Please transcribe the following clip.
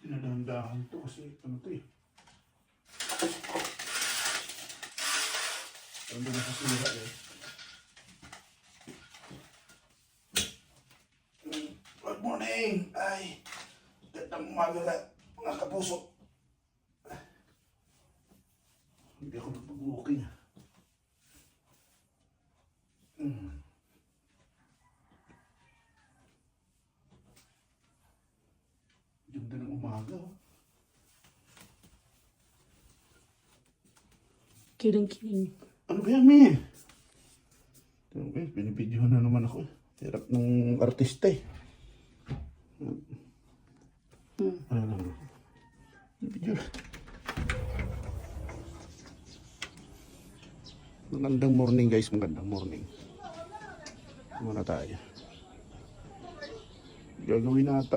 Pinadahan-dahan to kasi ano to eh. Ano na sa sira eh. Good morning! Ay, gandang umaga na mga kapuso. Hindi ako nagpag-walking. Ganda ng umaga. Oh. Kiling-kiling. Ano ba yan, Mi? Okay, binibidyohan na naman ako. Hirap ng artista eh. Ano lang. Binibidyo. Magandang morning guys, magandang morning. Muna tayo. Gagawin nata